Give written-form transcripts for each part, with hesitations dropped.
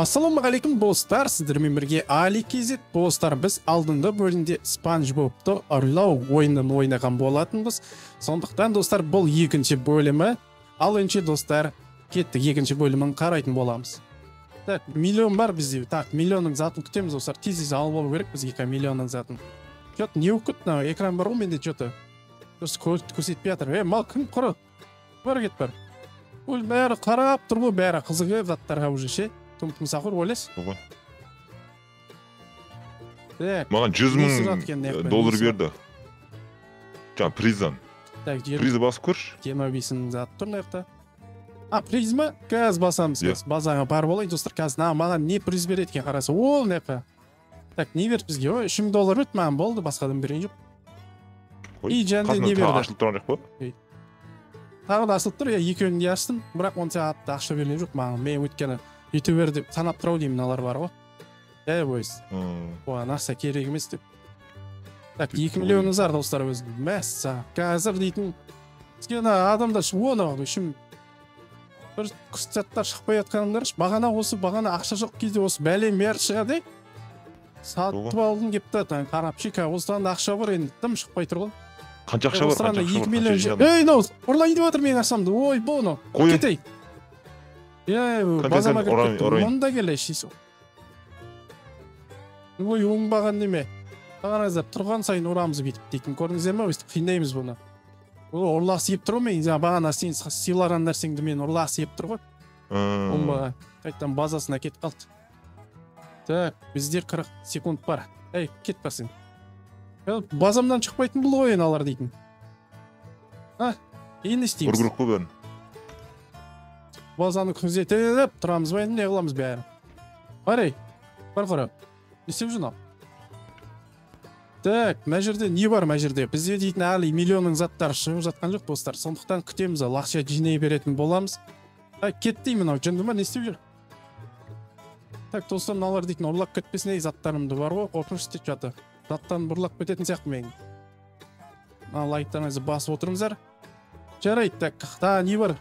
Ассалаумағалейкум достар, сіздермен бірге Али KZ достар. Біз алдыңғы бөлімде Спанч Бобты ұрлау ойынын ойнаған болатынбыз. Сондықтан достар, бұл екінші бөлімі. Ал енді достар, кеттік екінші бөлімін қарайтын боламыз. Так, миллион бар бізде. Так, миллионның затын күтеміз достар. Тез алып алу керек бізге миллионның затын. Что-то не укутно, экран бар ғой менде что-то. Дұрыс көрсетпей жатыр. Мал кім құры? Бар кет бар. Ол бәрі қарап тұр ғой, бәрі қызығы заттарға уже ше. Тұмсақыр ойлайсыз? Маған 100.000 доллар берді. Жаңа приздан. Призі басып көрші. 25-ің зат тұр мына жақта. Приз ма? Қазір басамыз. Базаға бар болайын достар. Қазір маған не приз береді екен қараса. Ол мына жақта. Так, не берді бізге? $3.000 берді, маған болды, басқадан берген жоқ. И жәнде не берді? Ашылып тұрған жоқ па? Тағы да ашылып тұр, екеуін де аштым, бірақ 10 сағатта ақша берген жоқ маған. Мен өткені ютубер деп санап тұрау деймін, алар бар ғой. Бойыз. Оған ақша керек емес деп. Так, 2 миллионыңыз бар достар өзім. Мәссә, қазір дейтін. Бізге адамдар оны үшін бір күстаттар шықпай жатқаныңдар. Бағана ақша жоқ кезде осы бәлем бәрі шығады. Сатып алдым кепті, қарап шека, осыдан ақша бар, енді тым шықпай тұр ғой. Қанша ақша бар? 2 миллион. Ұрлайын деп жатыр мен ақшамды. Ой, бұл кетей. Базама кіріп кетті, мұнда келе шейсі. Ой, оңбаған неме. Бағаныздар, тұрған сайын ұрамызы бетіп дейтін. Көрдіңіздер ме, өстіп қиындаймыз бұны. Ұрлақ сиеп тұр мен, бағана сен сыйлаған нәрсеңді мен ұрлақ сиеп тұр ғой. Оңбаған. Қайттан базасына кет қалды. Так, бізде 40 секунд бар. Кет бар сен. Базамдан шықпайтын бұл ойын алар дейтін. Енді істейміз. Ұрғырық қой бәрін. Базаны күзетіп тұрамыз ба енді, не қыламыз бәрі. Барай, бар қара. Не істеп жүр? Так, мына жерде не бар мына жерде? Бізде дейтін әлі миллионның заттары шығып жатқан жоқ достар. Сондықтан күтеміз, ақша жинай беретін боламыз. Кетті мынау, жынды ма, не істеп жүр? Так, достар, мыналар дейтін ұрлап кетпесін, заттарымды бар ғой, қорқыныш істеп жатыр. Заттан бұрлап кететін сияқты мен. Лайктарыңызды басып отырыңыздар. Жарайды, так, не бар?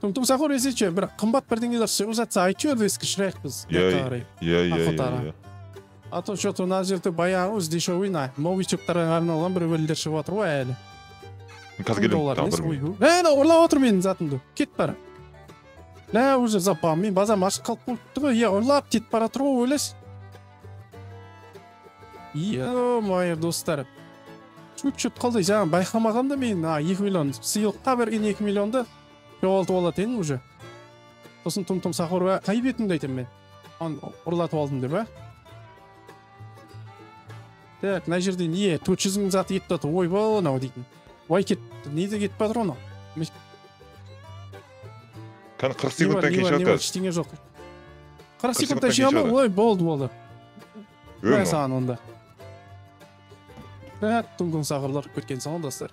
Тұмсақыр есече, бір қымбат бірдеңелер шығып жатса айтып ескі шырайық біз. А то что-то мына жерде баяғы өз дешевый новичоктарға арналған бір өлілер шығып жатыр ғой әлі. Қазір келем. Ұрлап отыр менің затымды. Кет бар. Уже запам, мен базам ашық қалып қойыпты ғой. Ұрлап тет бара тұр ғой, ойлайсыз. Майыр достар. Чөт қалды, жаңа байқамағанда мен 2 миллион сыйлыққа берген 2 миллионды жоғалтып алады ең уже. Сосын тұмсақыр қай бетімді айтам мен. Ұрлатып алдым деп, Так, мына жерде не? 400-ің заты кетті аты. Ой, бұл нау дейтін. Ой, кетті. Неде кетіп батыр оны? 40 секундтан кейін шығады. Ештеңе жоқ. 40 секундтан шыға ма? Ой, болды. Мен саған онда. Тұмсақырлар көткен саған достар.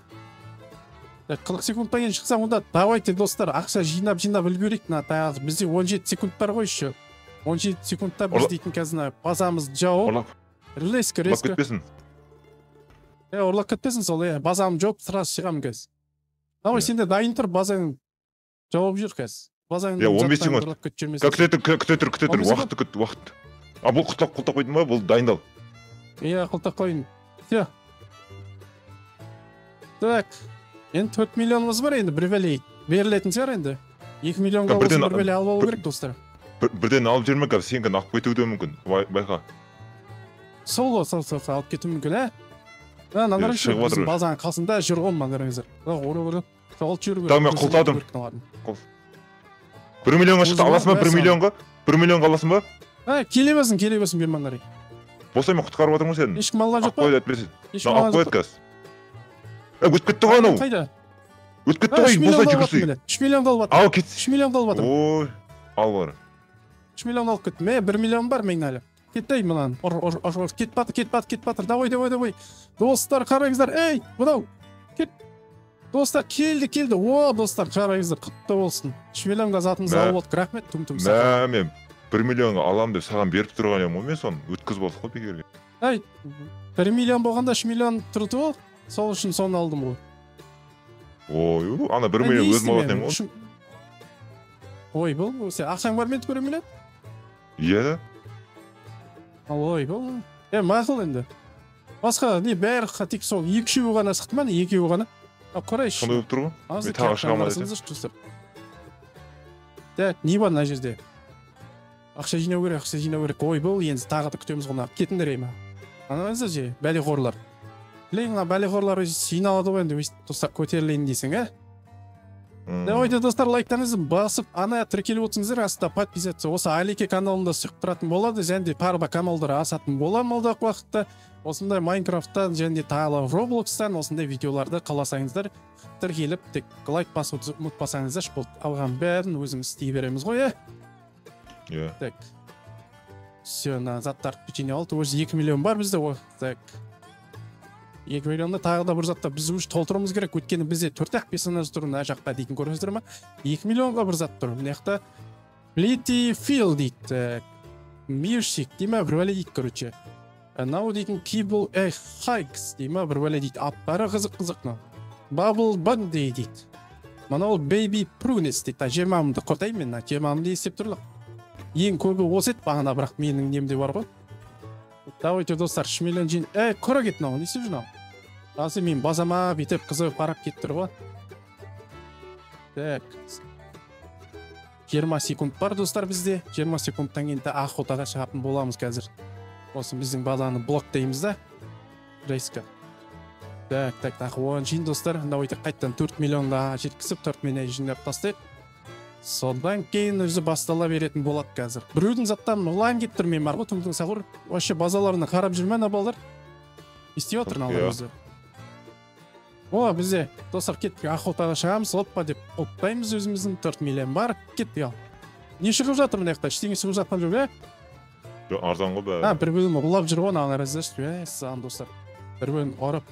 40 секундтан кейін шықсам онда, давайте достар, ақша жинап үлгерейік. Бізде 17 секунд бар ғой еще. 17 секундта біз дейтін қазір базамызды жауып. Резко. Ұрлап кетпесін. Ұрлап кетпесін сол, базамды жауып, сразу шығамын қазір. Давай, сенде дайын тұр, базаң жауып жүр қазір. 15 секунд. Күте тұр. Уақыт. Бұл құлтақ қойдың ба? Бұл дайындал. Құлтақ қойын. Так. Енді 4 миллионымыз бар енді, бір бәлей берілетін шығар енді. 2 миллионға осы бір бәлей алып алу керек, достар. Бірден алып жүрмек, сенген алып кетуі де мүмкін, байқа. Сол алып кету мүмкін, Нанарың үшін базаның қалсында жүр ғом, маңдарыңыздар. Жоғалт жүру керек. Так, мен құлтадым. 1 миллионға шықты, аласың ба 1 миллионға? 1 миллионға аласың ба? Келемесін, бер маңдарың. Болса мен құтқарып отырмын сені. Ешкім алған жоқ па? Алып қойды қазір. Өтіп кетті ғой анау. Қайда? Өтіп кетті ғой, болса жүгірсей. 3 миллион қалып жатыр. Ал кетсі. 3 миллион қалып жатыр. Ой, ал бар. 3 миллион алып кетті. 1 миллион бар мен әлі. Кеттей мұнан. Кет батыр. Давай. Достар, қараңыздар. Бұнау. Кет. Достар, келді. Достар, қараңыздар. Құтты болсын. 3 миллионға затымыз алып отыр. Рахмет, тұмсақ. Мен 1 миллионға алам деп саған беріп тұрған ем, мен соны өткіз болдық қой бекерге. 1 миллион болғанда 3 миллион тұрды ғой. Сол үшін соны алдым ғой. Ой, ана 1 миллион өзім алатын ем ғой. Ой, бұл, ақшаң бар мен 1 миллион? Иә. Ойбай. Мақұл енді. Басқа не бәрі тек сол екеуі ғана шықты ма, екеуі ғана? Қарайшы. Сондай болып тұр ғой. Мен тағы шыға алмай жатырмын. Так, не бар мына жерде? Ақша жинау керек. Ойбай, енді тағы да күтеміз ғой. Кетіңдер ема. Анаңыздар же, бәлеқорлар. Білейін, бәлеқорлар жиналады ғой енді, достар көтерілейін дейсің, Давайте, достар, лайктарыңызды басып, тіркеліп отырсыңыздар, астында подписаться. Осы Алике каналында шығып тұратын болады, және де парба каналдар асатын боламын алдағы уақытта. Осындай Майнкрафттан және тағы Роблокстан осындай видеоларды қаласаңыздар, тіркеліп, тек лайк басуды ұмытпасаңыздар, бұл алған бәрін өзіміз істей береміз ғой, Иә. Так. Все, заттар печенье алды, өзі 2 миллион бар бізде, так. 2 миллионда тағы да бір затта біз уже толтыруымыз керек, өткені бізде 4-ақ персонаж тұр, мына жақта дейтін көріңіздер ма? 2 миллионға бір зат тұр. Мына жақта Плити Фил дейді. Миршик дейма, бір бәле дейді, короче. Нау дейтін Кибл Хайкс дейма, бір бәле дейді. Аттары қызық. Бабл Банди дейді. Мынау Бейби Прунес дейді. 20-мды қотаймын, 20-мды есеп тұрлық. Ең көбі осы еді, бағана бірақ менің немде бар ғой. Давайте, достар, 3 миллион жин. Қора кет мынау, не істеп жүр мынау? Азы мен базама бетіп қызып қарап кетті ғой. Так. 20 секунд бар, достар, бізде. 20 секундтан кейін охотаға шығатын боламыз қазір. Осы біздің базаны блоктаймыз да. Рейска. Так, он жин, достар. Давайте қайттан 4 миллионға жеткізіп, 4 миллион жинап тастайық. Содан кейін өзі бастала беретін болады қазір. Біреудің заттан олайын кеттір мен бар ғой, Тұмтың Сахур. Вообще базаларына қарап жүрмен абалдар. Істей отыр налар өзі. Бізде, достар, кеттік, охотаға шығамыз, оппа деп ұлттаймыз өзіміздің 4 миллион бар, кеттік ал. Не шығып жатыр мына жақта, ештеңе шығып жатқан жоқ, Арзан ғой бәрі. Бір бөлім ұлап жүр ғой, аңғарыңыздар, саған достар. Бір бөлім ұрып,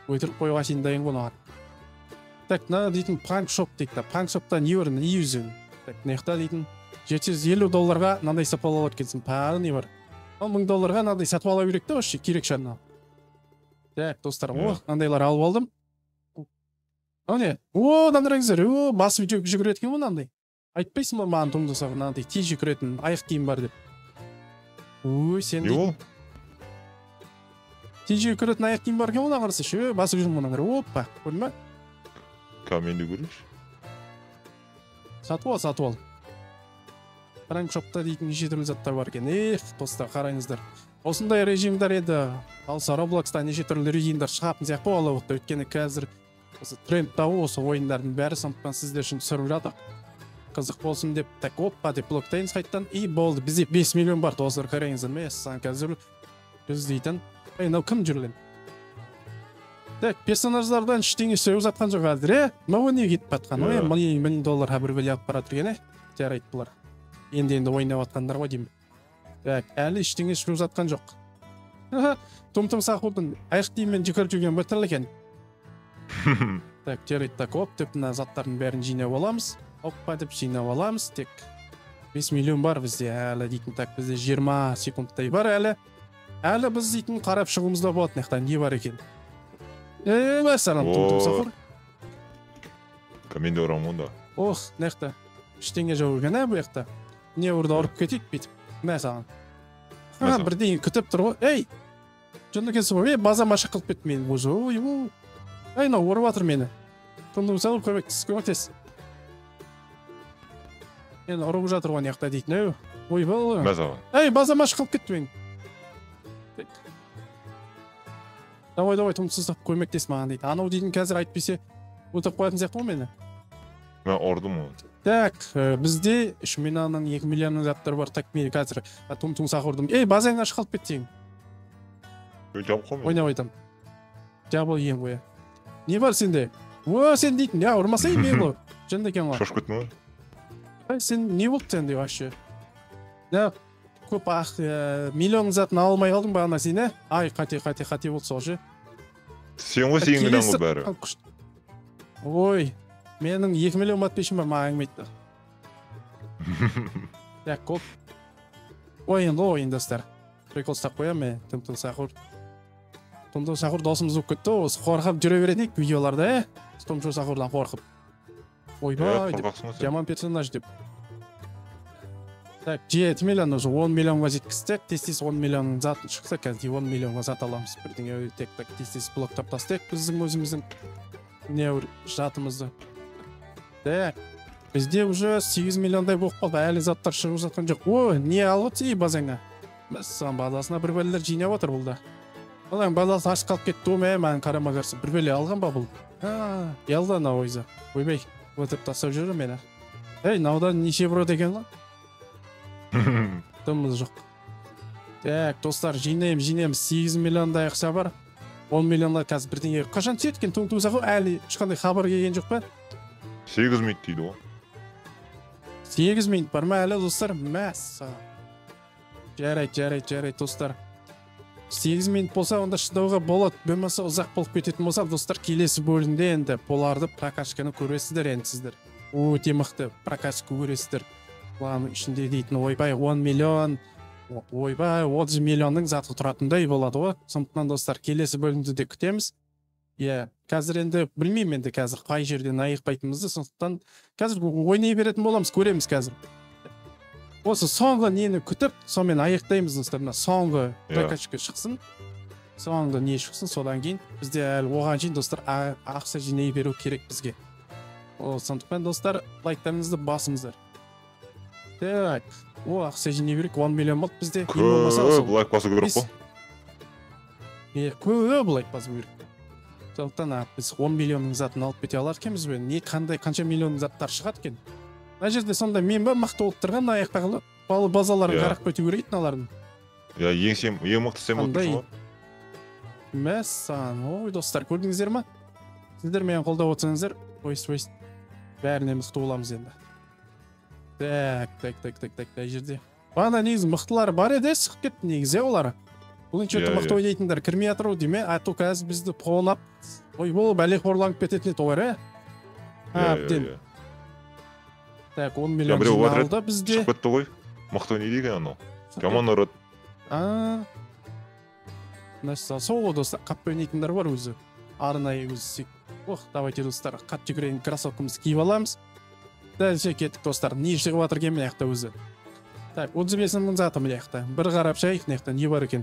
өйтіріп қойға сен дайын ғой оған. Так, мына дейтін панк-шоп дейді. Панк-шопта не бар, не үзің. Так, мына дейтін $750 мынандай сатып ала өткенсің. Пары не бар. Ал $1000 мынандай сатып ала керек те, вообще керек шанна. Так, достар, мынандайлар алып алдым. Не? Мынандайыңыздар, басып жүгіреді екен ғой мынандай. Айтпайсың ба маған Тұмтың Сахур мынандай тез жүгіретін аяқ киім бар деп. Сен не ол? Тез жүгіретін аяқ киім бар екен оны қарасайшы, басып жүрмін мынаңдар. Оппа, көрдің ба? Мен де көрейінші. Сатып ал. Пранк-шопта дейтін неше түрлі заттар бар екен. Достар, қарайыңыздар. Осындай режимдар еді. Алса Роблокста неше түрлі режимдар шығатын сияқты бола отты. Өйткені қазір трендта осы ойындардың бәрі, сондықтан сіздер үшін түсіріп жатыр. Қызық болсын деп, так оппа деп блоктаймыз қайттан. Болды, бізде 5 миллион бар, достар, қарайыңыздар. Мен қазір біз дейтін. Мынау кім жүрген? Так, персонаждардан ештеңе сөйіп жатқан жоқ қазір, Мынау не кетіп батқан, $1 бір бөле алып баратыр екен, жарайды бұлар. Енді ойнап жатқандар ғой деймін. Так, әлі ештеңе сөйіп жатқан жоқ. Тұмтың Сахурдың аяқ киіммен жүгіріп жүрген бітірлі екен. Так, жарайды, так, оп деп мына заттардың бәрін жинап аламыз. Оппа деп жинап аламыз, тек 5 миллион бар бізде әлі дейтін. Так, бізде 20 секундтай бар әлі. Әлі біз дейтін қарап шығуымызда болады, нақтан не бар екен. Мәсәлем, Тұмтың Сахур. Мен де ұрам онда. Нәқта. Іштеңе жауы екен, бұл яқта. Не ұрды ұрып кетейік бейтіп. Мәсәлем. Бірден күтіп тұр ғой. Жынды кесі ғой, базама шықылып бет мен. Мынау ұрып атыр мені. Тұмтың Сахур көмектес. Мен ұрып жатыр ғой яқта дейтін. Мәсәлем. Базама шықылып кетті мен. Давай, Тұмтың Сахур көмектес маған дейді. Анау дейтін қазір айтпесе өтіп қоятын сияқты ғой мені. Мен ұрдым ол. Так, бізде 3 миллионның 2 миллионның заттар бар. Так, мен қазір Тұмтың Сахурдым. Базаңа шығалып беттен. Жабып қоймын. Ойнап айтам. Жабыл ең қоя. Не бар сенде? Сен дейтін, ұрмасай мен ғой. Жынды екен ғой. Шошып кеттің ғой. Сен не болды сенде вообще? Көп миллион затын алмай алдың бағана сені. Қате болды сол же. Сен ғой сенің ғой бәрі. Менің 2 миллион подписчигім бар, маған әңгіме айтты. Так, көп. Ойын достар. Прикол ұстап қоям мен, Тұмтың Сахур. Тұмтың Сахур досымыз болып кетті, осы қорқып жүре беретін видеоларда, Тұмтың Сахурдан қорқып. Ойбай деп, жаман персонаж деп. Так, 7 миллион уже 10 миллионға жеткіздік. Тез 10 миллионның затын шықса, қазір 10 миллионға зат аламыз. Бірдеңе тек тез блоктап тастайық біздің өзіміздің жатымызды. Так, бізде уже 8 миллиондай болып қалды, әлі заттар шығып жатқан жоқ. О, не алып тей базаңа. Мәссаған базасына бір бәлелер жинап отыр бұл да. Олаң базасы ашып қалып кетті, мән қарама қарсы бір бәле алған ба бұл? Ялда на ойза. Ойбай, өтіп тастап жүрі мені. Ей, наудан неше бұры деген ға? Дымыз жоқ. Так, достар, жинайым, 8 миллиондай ақша бар. 10 миллионлар қазір бірдеңе. Қашан түсеткен туң-туңса ғой, әлі ешқандай хабар келген жоқ па? 8 минут дейді ғой. 8 минут бар ма әлі, достар? Мәссаған. Жарайды, достар. 8 минут болса, онда шыдауға болады. Бөлмаса ұзақ болып кететін болса, достар, келесі бөлімде енді боларды прокачканы көресіздер енді сіздер. Өте мықты прокачка көресіздер. Бұлардың ішінде дейтін ойбай 10 миллион, ойбай 30 миллионның заты тұратындай болады ғой. Сондықтан достар, келесі бөлімді де күтеміз. Қазір енді білмеймін енді қазір қай жерден айықпайтынымызды, сондықтан қазір ойнай беретін боламыз, көреміз қазір. Осы соңғы нені күтіп, сонымен аяқтаймыз достар. Соңғы прокачка шықсын. Соңғы не шықсын, содан кейін бізде әлі оған дейін достар ақша жинай беру керек бізге. Сондықтан достар, лайктарыңызды басыңыздар. Так, ақша жинай берек 10 миллион болды бізде. Көп лайк басу керек қой. Көп лайк басу керек. Сондықтан біз 10 миллионның затын алып кете алар екенбіз бе? Не қанша миллионның заттар шығады екен? Мына жерде сонда мен ба мықты болып тұрған аяқтағы базаларын қарап көте көрейін алардың. Ең мықты сен болып тұрсың ғой. Мәссаған, ой достар, көрдіңіздер ма? Сіздер мені қолдап отырсаңыздар, ойс бәріне мықты боламыз енді. Так, жерде. Бана негізі мықтылар бар еді, шығып кетті негізі олар. Бұл неше мықты ойнайтындар кірмей атыру деме, ату қазір бізді қолап, ой бол бәле қорланып кететін еді олар, әбден. Так, 10 миллион жиналды бізде. Шығып кетті ғой. Мықты не деген анау? Жаман ұрыд. Сол достар, қап ойнайтындар бар өзі. Арнайы өзі. Давайте достар, қат жүгірейін кроссовкамыз киіп аламыз. Дәлше кеттік достар, не шығып атыр кен мына жақта өзі. Так, 35 мың заты мына жақта. Бір қарап шайық мына жақта не бар екен.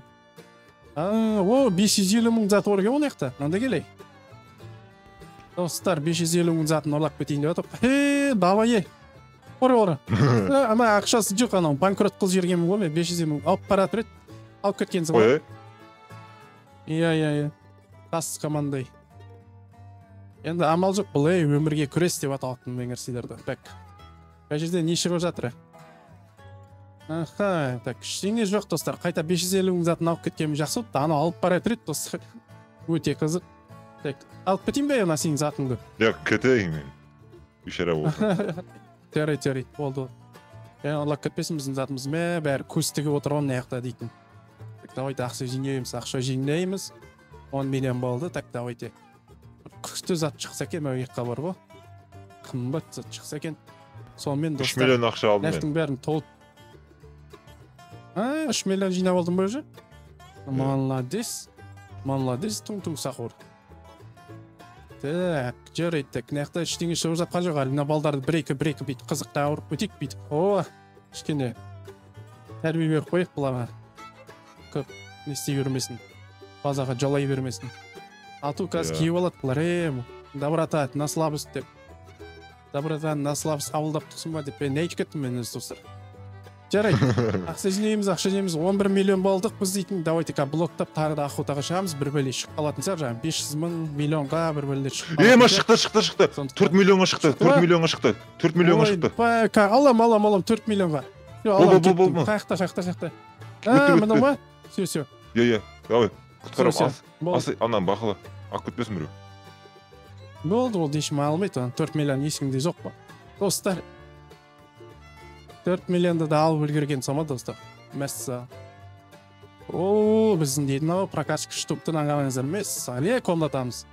550 мың заты бар екен мына жақта. Мында келей. Достар, 550 мың затын ұрлап кетейін деп атып. Давай. Ора. Ама ақшасы жоқ анау, банкрот қыл жергенмін ғой мен 500 мың алып бара тұрет. Алып кеткенсің ғой. Иә. Қас командай. Енді амал жоқ бұл, өмірге күрес деп аталатын меңгерсіздерді. Так. Қай жерде не шығып жатыр? Так, ештеңе жоқ достар. Қайта 550 мың затын алып кеткенім жақсы болды. Ана алып бара тұрет достар. Өте қызық. Так, алып кетейін бе ана сенің затыңды? Кетейін мен. Үшара болды. Жарайды, болды. Алып кетпесін біздің затымыз бәрі көз тігіп отырған мына жақта дейтін. Так, давайте ақша жинаймыз. 10 миллион болды. Так, давайте. Күшті зат шықса екен, мәуекқа бар ғой. Қымбат зат шықса екен. Сонымен достар. 3 миллион ақша алдым мен. Нәштің бәрін толып. 3 миллион жинап алдым ба уже? Молодец, тұң-тұң сақыр. Так, жарайды, так, нәқта ештеңе шығып жатқан жоқ, әлі мына балдарды бір-екі бейт қызықта ауырып өтек бейт. Кішкене тәрбие беріп қойық бұларға. Көп не істей бермесін, базаға жолай бермесін. Ату қазір киіп алады бұлар, доброта, на слабость деп. Доброта, на слабость қабылдап тұқсын ба деп, не айтып кеттім мен өз достар. Жарайды, ақша жинаймыз, 11 миллион болдық біз дейтін, давайте блоктап тағы да охотаға шығамыз, бір бәле шығып қалатын сәр, 500 мың миллионға бір бәлелер шығып шықты. 4 миллионға шықты. 4 миллионға шықты. Алам, 4 миллионға. Қаяқта. Мына ма? Все. Давай, құтқарам, анан бақылы, ақ күтпесін біреу. Болды, ол дешім алмайды, 4 миллион есіңде жоқ па? Достар, 4 миллионды да алып үлгерген сама достар. Мәссі. Біздің дейдің ау, прокачка штуктың аңғарыңыздар. Мәссі, комнатамыз.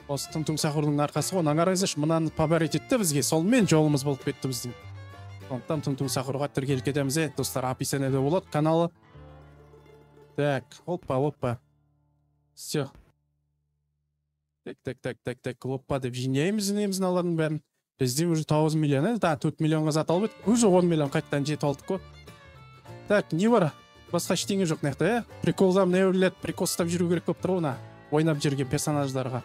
Осы тұң-тұң сақырдың арқасы ғой, аңғарыңыздар, мұнаны пабарет етті бізге, солмен жолымыз болып кетті біздің. Сондықтан тұң-тұң сақырға тіркеліп кетеміз, достар, описаниеде болады каналы. Так, опа. Все. Так, опа деп жинаймыз алардың бәрін. Бізде уже 9 миллион, да, 4 миллионға зат алып еді, уже 10 миллион қайттан жетіп алдық қой. Так, не бар? Басқа ештеңе жоқ мынақта, приколдап не білет, прикол ұстап жүру керек болып тұр ғой, ойнап жүрген персонаждарға.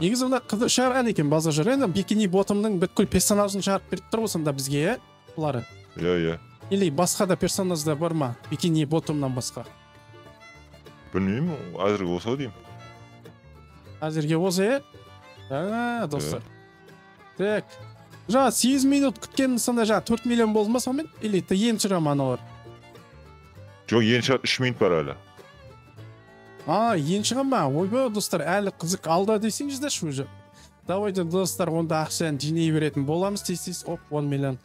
Негізі мына қызық шығарған екен базар жүр, енді бикини ботомның бүткіл персонажын шығарып беріп тұр ғой сонда бізге, бұлары. Иә. Или басқа да персонаждар бар ма, бикини ботомнан басқа? Білмеймін, әзірге осы деймін. Әзірге осы, достар. Так, жаңа 8 минут күткен сонда жаңа 4 миллион болды ма сонымен? Или ең шыға ма аналар? Жоқ, ең шығады 3 минут бар әлі. Ең шыға ма? Ойбай, достар, әлі қызық алда десеңіздерші уже. Давайте, достар, онда ақшаны жинай беретін боламыз, тез-тез. Оп, 10 миллион.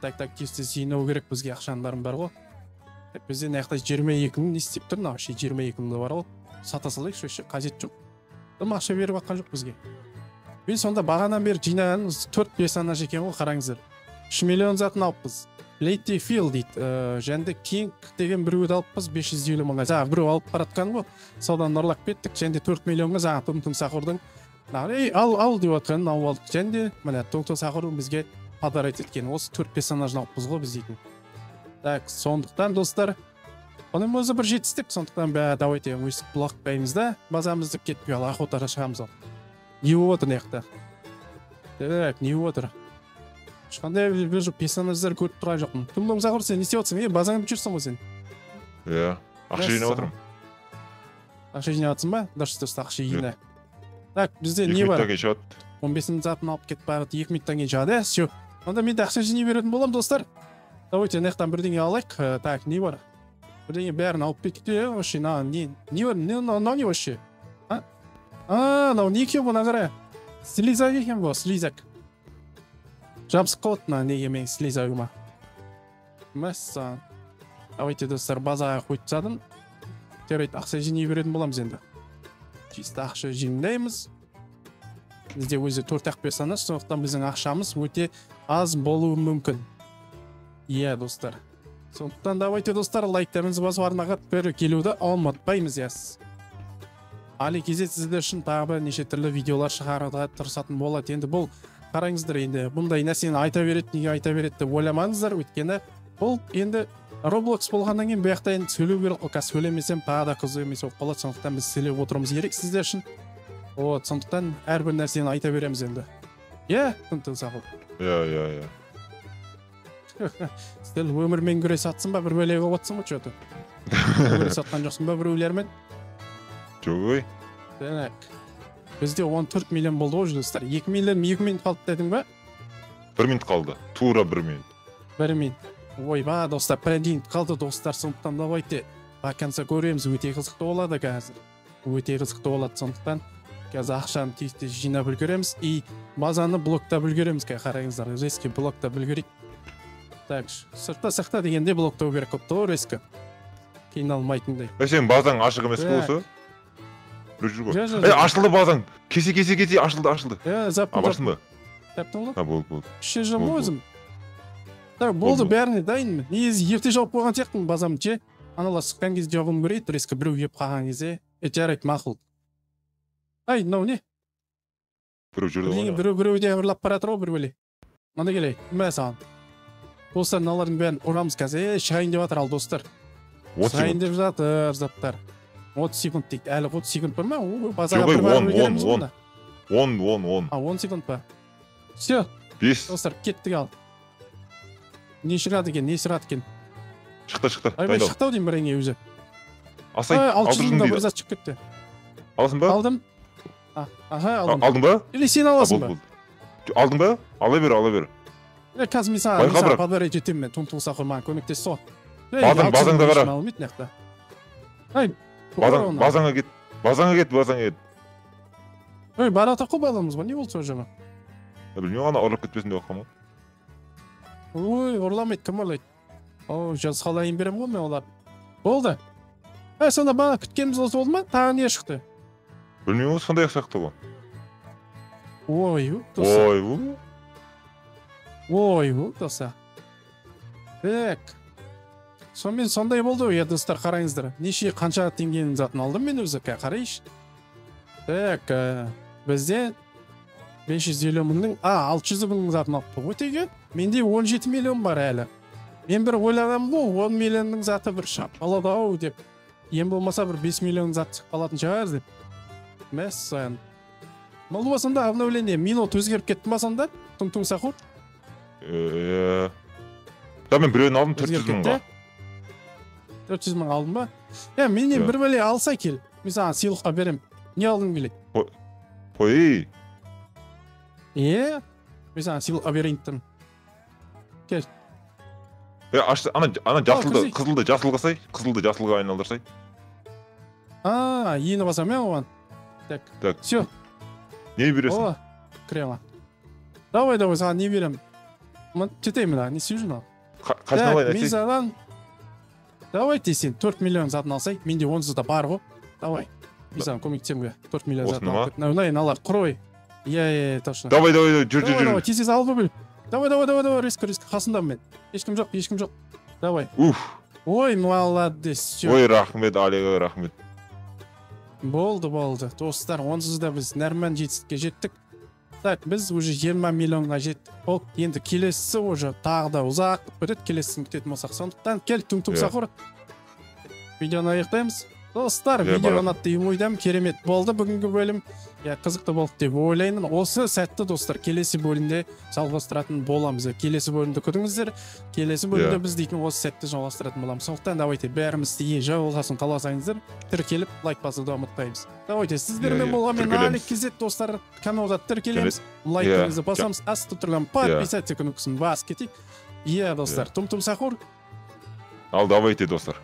Так, тез-тез жинау керек, бізге ақшаның барын бар ғой. Бізде наяқта 22 мың не істеп тұр, 22 мың бар ғой. Сата салайық, шөші, қажет жоқ. Дым ақша беріп аққан жоқ бізге. Мен сонда бағанан бері жинаған 4 персонаж екен ғой, қараңыздар. 3 миллион затын алыппыз. Лейти Фил дейді, жәнді Кинг деген біреуді алыппыз 550 мыңға. Жаңа біреу алып баратқан ғой, содан ұрлап кеттік. Жәнде 4 миллионға жаңа Тұмтың Сақұрдың ал деп отқан алып алдық. Жәнде міне Тұмтың Сақұрдың бізге подарить еткен. Осы 4 персонажын алыппыз ғой біз дейтін. Так, сондықтан достар, оның өзі бір жетістік, сондықтан давайте өйстік блоктаймыз да, базамызды кетпей ал охотаға шығамыз ал. Не отыр неқта? Так, не отыр? Ешқандай бір персонаждар көріп тұрған жоқпын. Тұмтың Сақұр, сен не істеп отырсың? Базаңды жүрсің ғой сен? Иә, ақша жинап отырмын. Ақша жинап отырсың ба? Дұрыс, ақша жина. Так, бізде не бар? 15 затын алып кетіп барады, 2 минуттан кейін шығады, все. Онда мен де ақша жинай беретін болам, достар. Давайте наяқтан бірдеңе алайық. Так, не бар? Бірдеңе бәрін алып кетті. Вообще, не бар? Не вообще? Мынау не екен бұна қара? Слизак екен бұл, слизак. Жабысып қалады неге мен слизагыма. Мәссаған. Давайте, достар, базаға қойып тастадым. Терейт ақша жинай беретін боламыз енді. Чисто ақша жинаймыз. Бізде өзі 4 персонаж, сондықтан біздің ақшамыз өте аз болуы мүмкін. Иә, достар. Сондықтан давайте, достар, лайктарыңызды басып арнаға келуді ұмытпаймыз, ясыз. Али кезет сіздер үшін тағы неше түрлі видеолар шығаруға тырысатын болады. Енді бұл қараңыздар, енді бұндай нәрсені айта береді, неге айта береді деп ойламаңыздар, өйткені бұл енді Roblox болғаннан кейін бұяқта енді сөйлеу керек, сөйлемесем тағы да қызық емес болып қалады, сондықтан біз сөйлеп отыруымыз керек сіздер үшін. Сондықтан әрбір нәрсені айта береміз енді. Иә, Тұмтың Сақұр. Иә. Сен өмірмен күрес атсың ба, бір бәлеге отсың ба, чөті? Күрес атқан жоқсың ба біреулермен? Жоқ ой. Так. Бізде 14 миллион болды ғой, достар. 2 минут қалды дедің ба? 1 минут қалды. Тура 1 минут. 1 минут. Ой, достар, 1 минут қалды, достар. Сондықтан давайте бақанса көреміз. Өте қызықты болады қазір. Өте қызықты болады, сондықтан қазір ақшаны тез-тез жинап үлгереміз. И базаны блоктап үлгереміз, қараңыздар. Резкі блоктап үлгерейік. Так, сыртта дегенде блоктау керек қопты ғой, резкі. Кейін алмайтындай. Сен базаң ашық емес болса? Ашылды базаң. Кесе ашылды. Барсың ба? Таптың ғой? Болды. Ше жыл өзім. Так, болды, бәріне дайынмын. Негізі ерте жауып қойған сияқтымын базамын, че? Аналар шыққан кезде жауғым көрейді, резкі біреу еп қалған кезде. Жарайды, мақұл. Ай, мынау не? Біреу де ұрлап баратыр ғой, бір бөле. Мына келей, мә саған. Достар, мыналардың бәрін ұрамыз қазір. Шығайын деп жатыр ал, достар. Шығайын деп жатыр, заттар. 30 секунд дейді. Әлі 30 секунд бар ма? Базаға бір барып өгереміз мұнда. 10 секунд ба? Все. 5. Достар, кеттік ал. Не шығады екен? Шықты. Айбай, шықтау деймін біріңе өзі. Алдырдың бір зат шығып кетті. Аласың ба? Алдым. Алдым. Алдың ба? Или сен аласың ба? Алдың ба? Ала бер. Қазір мен саған подарить етемін мен, Тұмтың Сақұр маған көмектес со. Базаңда қара. Ай, базаңа кет. Ой, бара тақу баламыз ба, не болды сол жама? Білмеймін, ана ұрлап кетпесін деп аққам. Ой, ұрламайды, кім ұрлайды? Жаз қалайын берем ғой мен олар. Болды. Сонда бана күткеніміз осы болды ма? Тағы не шықты? Білмеймін, сондай ақсақты ғой. Ой, доса. Так. Сонымен сондай болды ғой, достар, қараңыздар. Неше қанша теңгенің затын алдым мен өзі, қарайшы. Так, бізде 550 мыңның 600 мыңның затын алыпты ғой теге. Менде 17 миллион бар әлі. Мен бір ойлағам ғой 10 миллионның заты бір шапалады ау деп. Ең болмаса бір 5 миллионның заты шығып қалатын шығар деп. Мәссаған. Бұл болсында обновление минут өзгеріп кетті ма сонда? Тұң сақур? Да мен біреуін алдым 400 мыңға. 400 мың алдым ба? Менен бір бәле алса кел. Мен саған сыйлыққа берем. Не алдың келеді? Қой. Мен саған сыйлыққа берейін тұрмын. Кел. Ана жасылды, қызылды жасылға сай. Қызылды жасылға айналдырсай. Ені басам оған. Так. Все. Не бересің? О, крема. Давай, саған не берем? Четеймін, не сүйжін ал. Қашын алайын мен саған... Давай сен 4 миллион затын алсай. Менде онсыз да бар ғой. Давай. Мен саған көмектесем ғой. 4 миллион затын алып. Наулайын алар, құрой. Точно. Давай, жүр. Давай, тез алып біл. Давай, риск. Қасындамын мен. Ешкім жоқ. Давай. Ой, молодец. Ой, рахмет, Алиға рахмет. Болды. Достар, онсыз да біз норман жетістікке жеттік. Так, біз уже 20 миллионға жеттік. Ол енді келесі уже тағы да ұзақ өтеді, келесісін күтетін болсақ. Сондықтан кел тұң сақыр. Видеоны аяқтаймыз. Достар, видео ұнатты деп ойдам, керемет болды бүгінгі бөлім. Қызықты болды деп ойлаймын. Осы сәтті достар, келесі бөлімде жалғастыратын боламыз. Келесі бөлімді күтіңіздер. Келесі бөлімде біз дейтін осы сәтті жалғастыратын боламыз. Сондықтан давайте бәріміз жалғасын қаласаңыздар, тіркеліп лайк басуды ұмытпаймыз. Давайте сіздермен болған мен Алик Кизет достар, каналға тіркелеміз. Лайкыңызды басамыз, асты тұрған подписаться кнопкасын бас кетейік. Достар, тұм сақур. Ал давайте достар.